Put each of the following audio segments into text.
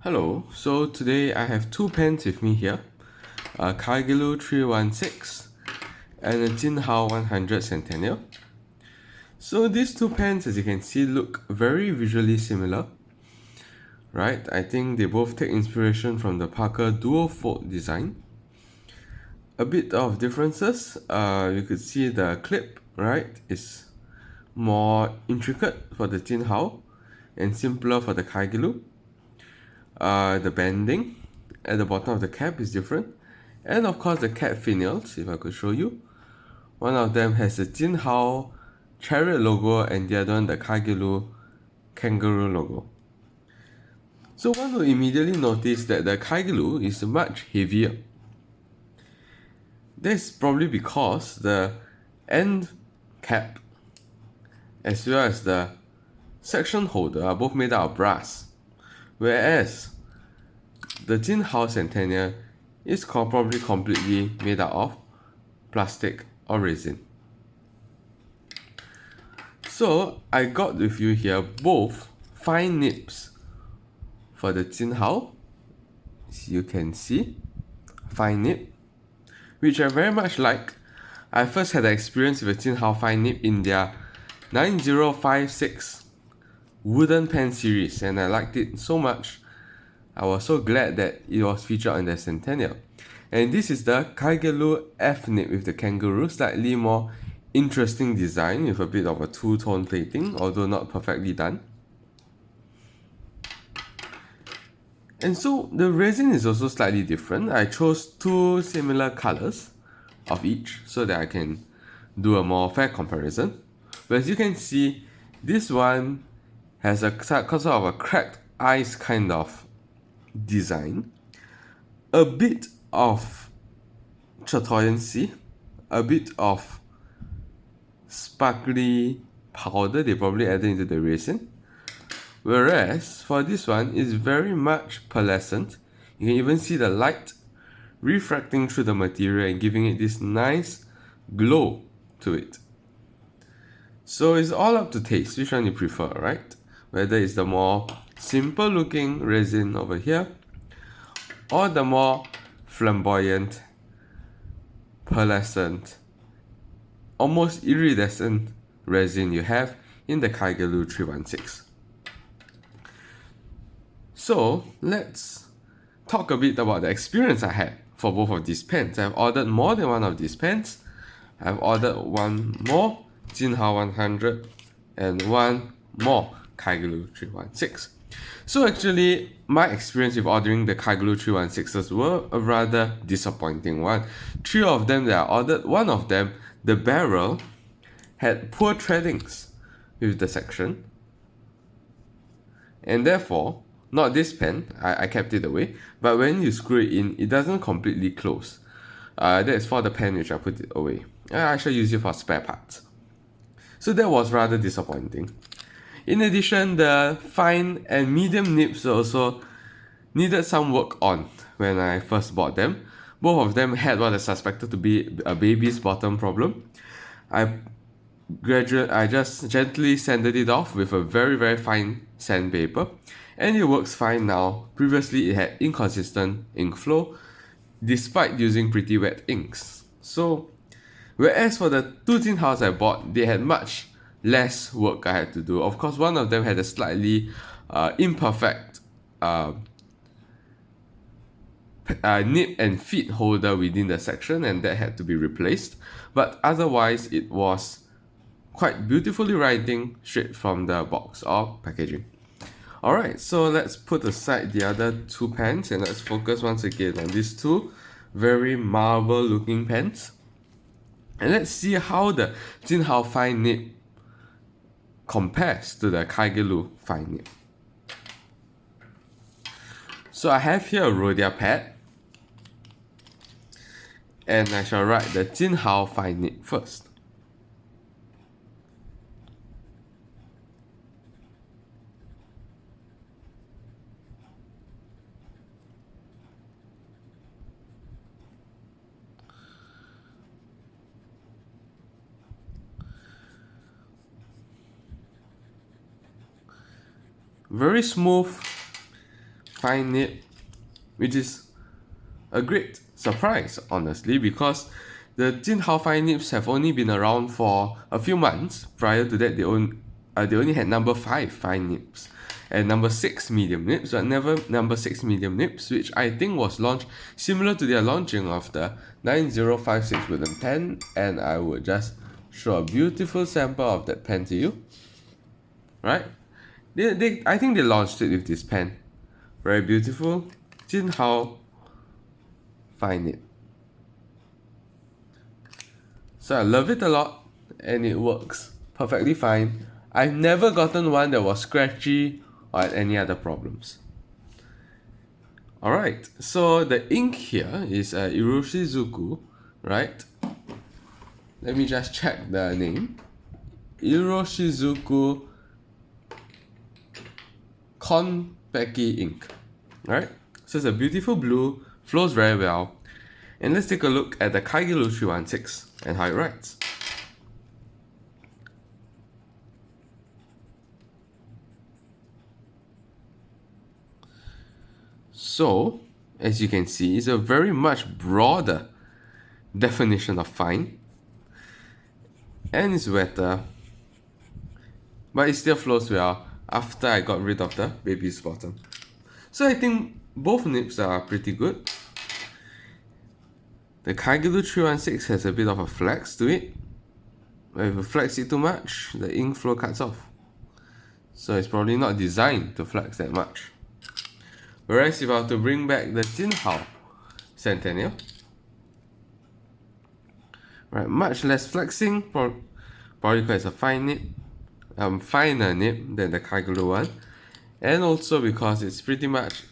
Hello, so today I have two pens with me here, a Kaigelu 316 and a Jinhao 100 Centennial. So these two pens, as you can see, look very visually similar, right? I think they both take inspiration from the Parker dual fold design. A bit of differences, you could see the clip, right, is more intricate for the Jinhao and simpler for the Kaigelu. The bending at the bottom of the cap is different, and of course the cap finials, if I could show you. One of them has the Jinhao chariot logo and the other one the Kaigelu kangaroo logo. So one will immediately notice that the Kaigelu is much heavier. That's probably because the end cap as well as the section holder are both made out of brass, whereas the Jinhao Centennial is probably completely made out of plastic or resin. So I got with you here both fine nips for the Jinhao, as you can see, fine nip, which I very much like. I first had the experience with the Jinhao fine nip in their 9056 wooden pen series, and I liked it so much. I was so glad that it was featured on the Centennial. And this is the Kaigelu F nib with the kangaroo, slightly more interesting design with a bit of a two-tone plating, although not perfectly done. And so the resin is also slightly different. I chose two similar colors of each so that I can do a more fair comparison. But as you can see, this one has a sort of a cracked ice kind of design, a bit of chatoyancy, a bit of sparkly powder they probably added into the resin. Whereas for this one, it's very much pearlescent. You can even see the light refracting through the material and giving it this nice glow to it. So it's all up to taste, which one you prefer, right? Whether it's the more simple looking resin over here or the more flamboyant, pearlescent, almost iridescent resin you have in the Kaigelu 316. So let's talk a bit about the experience I had for both of these pens. I've ordered more than one of these pens. I've ordered one more Jinhao 100 and one more Kaigelu 316. So actually, my experience with ordering the Kaigelu 316s were a rather disappointing one. Three of them that I ordered, one of them, the barrel, had poor threadings with the section, and therefore, not this pen, I kept it away, but when you screw it in, it doesn't completely close. That's for the pen which I put it away. I shall use it for spare parts. So that was rather disappointing. In addition, the fine and medium nibs also needed some work on when I first bought them. Both of them had what I suspected to be a baby's bottom problem. I just gently sanded it off with a very fine sandpaper, and it works fine now. Previously it had inconsistent ink flow despite using pretty wet inks. So whereas for the two Jinhaos I bought, they had much less work I had to do. Of course, one of them had a slightly imperfect nib and feet holder within the section, and that had to be replaced. But otherwise, it was quite beautifully writing straight from the box or packaging. Alright, so let's put aside the other two pens and let's focus once again on these two very marble looking pens. And let's see how the Jinhao fine nib compares to the Kaigelu fine nib. So I have here a Rhodia pad, and I shall write the Jinhao fine nib first. Very smooth, fine nib, which is a great surprise, honestly, because the Jinhao fine nibs have only been around for a few months. Prior to that, they only had number 5 fine nibs and number 6 medium nibs, but never number 6 medium nibs, which I think was launched similar to their launching of the 9056 wooden pen. And I would just show a beautiful sample of that pen to you. Right? I think they launched it with this pen. Very beautiful. Jinhao fine nib. So I love it a lot, and it works perfectly fine. I've never gotten one that was scratchy or had any other problems. Alright, so the ink here is Iroshizuku, right? Let me just check the name. Iroshizuku Konpeki ink, right? So it's a beautiful blue, flows very well. And let's take a look at the Kaigelu 316 and how it writes. So, as you can see, it's a very much broader definition of fine. And it's wetter, but it still flows well after I got rid of the baby's bottom. So I think both nibs are pretty good. The Kaigelu 316 has a bit of a flex to it. If you flex it too much, the ink flow cuts off. So it's probably not designed to flex that much. Whereas if I were to bring back the Jinhao Centennial, right, much less flexing, probably because it's a fine nib, finer nib than the Kaigelu one, and also because it's pretty much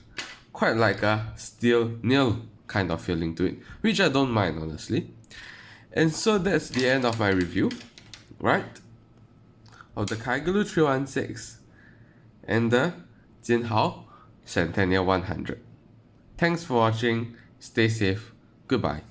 quite like a steel nail kind of feeling to it, which I don't mind, honestly. And so that's the end of my review, right, of the Kaigelu 316 and the Jinhao Centennial 100. Thanks for watching, stay safe, goodbye.